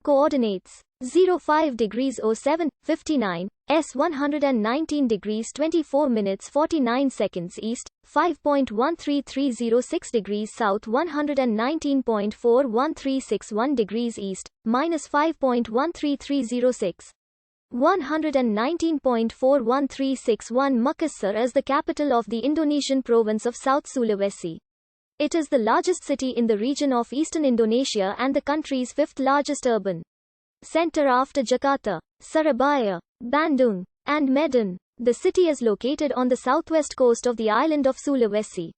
Coordinates 05 degrees 07, 59, S 119 degrees 24 minutes 49 seconds east, 5.13306 degrees south 119.41361 degrees east, minus 5.13306. 119.41361 Makassar is the capital of the Indonesian province of South Sulawesi. It is the largest city in the region of eastern Indonesia and the country's fifth largest urban center after Jakarta, Surabaya, Bandung, and Medan. The city is located on the southwest coast of the island of Sulawesi,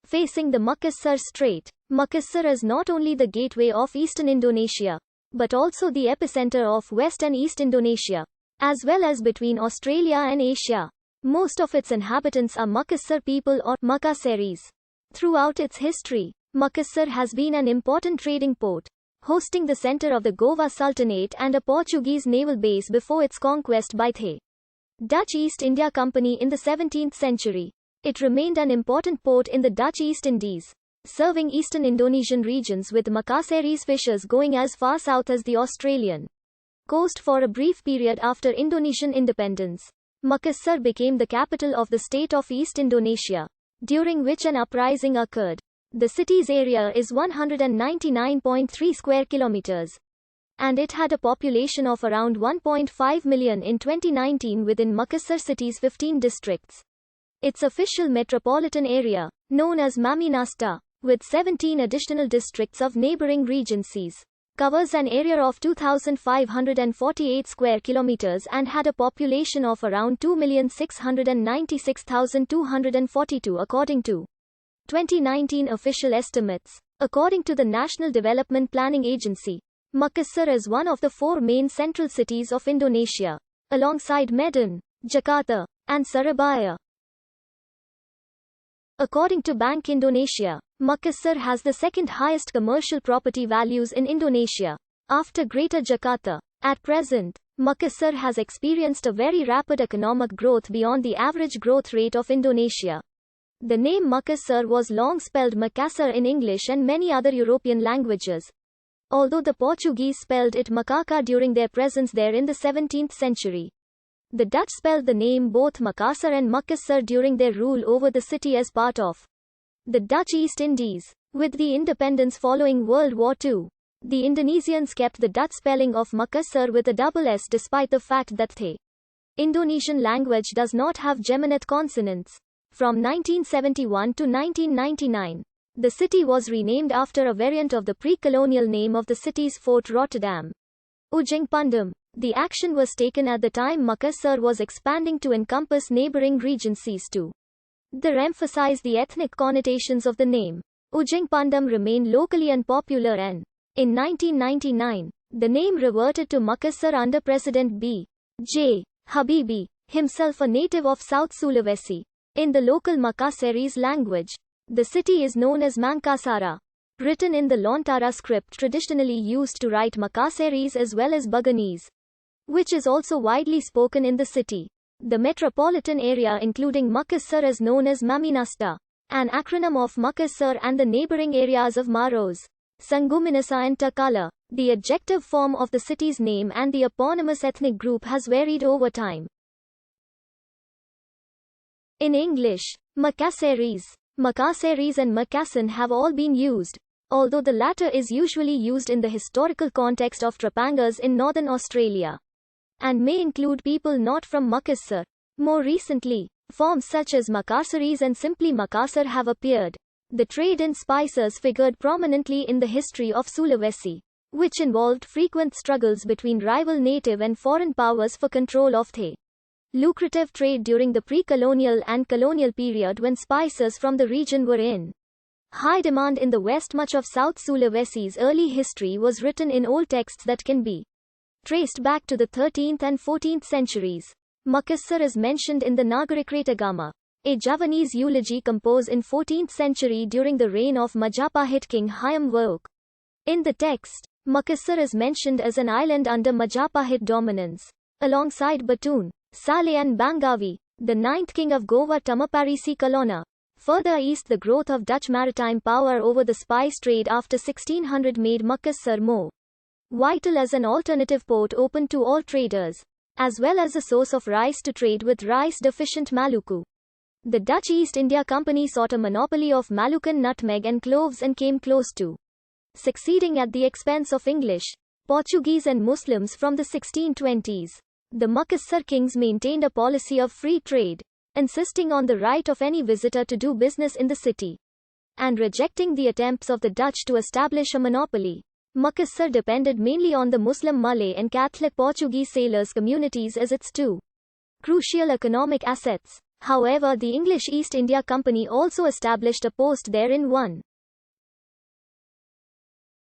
facing the Makassar Strait. Makassar is not only the gateway of eastern Indonesia, but also the epicenter of West and East Indonesia, as well as between Australia and Asia. Most of its inhabitants are Makassar people or Makassaris. Throughout its history, Makassar has been an important trading port, hosting the center of the Goa Sultanate and a Portuguese naval base before its conquest by the Dutch East India Company in the 17th century. It remained an important port in the Dutch East Indies, serving eastern Indonesian regions with Makassaris fishers going as far south as the Australian coast. For a brief period after Indonesian independence, Makassar became the capital of the state of East Indonesia, during which an uprising occurred. The city's area is 199.3 square kilometers, and it had a population of around 1.5 million in 2019 within Makassar city's 15 districts. Its official metropolitan area, known as Maminasta, with 17 additional districts of neighboring regencies, covers an area of 2,548 square kilometers and had a population of around 2,696,242 according to 2019 official estimates. According to the National Development Planning Agency, Makassar is one of the four main central cities of Indonesia, alongside Medan, Jakarta, and Surabaya. According to Bank Indonesia, Makassar has the second highest commercial property values in Indonesia, after Greater Jakarta. At present, Makassar has experienced a very rapid economic growth beyond the average growth rate of Indonesia. The name Makassar was long spelled Makassar in English and many other European languages, although the Portuguese spelled it Macaca during their presence there in the 17th century. The Dutch spelled the name both Makassar and Makassar during their rule over the city as part of the Dutch East Indies. With the independence following World War II, the Indonesians kept the Dutch spelling of Makassar with a double S despite the fact that the Indonesian language does not have geminate consonants. From 1971 to 1999, the city was renamed after a variant of the pre-colonial name of the city's Fort Rotterdam, Ujung Pandang. The action was taken at the time Makassar was expanding to encompass neighboring regencies too. They emphasize the ethnic connotations of the name. Ujung Pandang remained locally unpopular and, in 1999, the name reverted to Makassar under President B. J. Habibie, himself a native of South Sulawesi. In the local Makassaris language, the city is known as Mangkasara, written in the Lontara script traditionally used to write Makassaris as well as Buganese, which is also widely spoken in the city. The metropolitan area including Makassar is known as Maminasta, an acronym of Makassar and the neighboring areas of Maros, Sanguminasa and Takala. The adjective form of the city's name and the eponymous ethnic group has varied over time. In English, Makassaris, Makassaris and Makassan have all been used, although the latter is usually used in the historical context of Trapangas in northern Australia, and may include people not from Makassar. More recently, forms such as Makassaris and simply Makassar have appeared. The trade in spices figured prominently in the history of Sulawesi, which involved frequent struggles between rival native and foreign powers for control of the lucrative trade during the pre-colonial and colonial period when spices from the region were in high demand in the west. Much of South Sulawesi's early history was written in old texts that can be traced back to the 13th and 14th centuries. Makassar is mentioned in the Nagarakretagama, a Javanese eulogy composed in 14th century during the reign of Majapahit king Hyam Wuruk. In the text, Makassar is mentioned as an island under Majapahit dominance, alongside Batun, Saleh and Bangawi, the ninth king of Goa Tamaparisi Kalona. Further east, the growth of Dutch maritime power over the spice trade after 1600 made Makassar more vital as an alternative port open to all traders, as well as a source of rice to trade with rice-deficient Maluku. The Dutch East India Company sought a monopoly of Malucan nutmeg and cloves and came close to succeeding at the expense of English, Portuguese and Muslims from the 1620s. The Makassar kings maintained a policy of free trade, insisting on the right of any visitor to do business in the city, and rejecting the attempts of the Dutch to establish a monopoly. Makassar depended mainly on the Muslim Malay and Catholic Portuguese sailors' communities as its two crucial economic assets. However, the English East India Company also established a post there in 1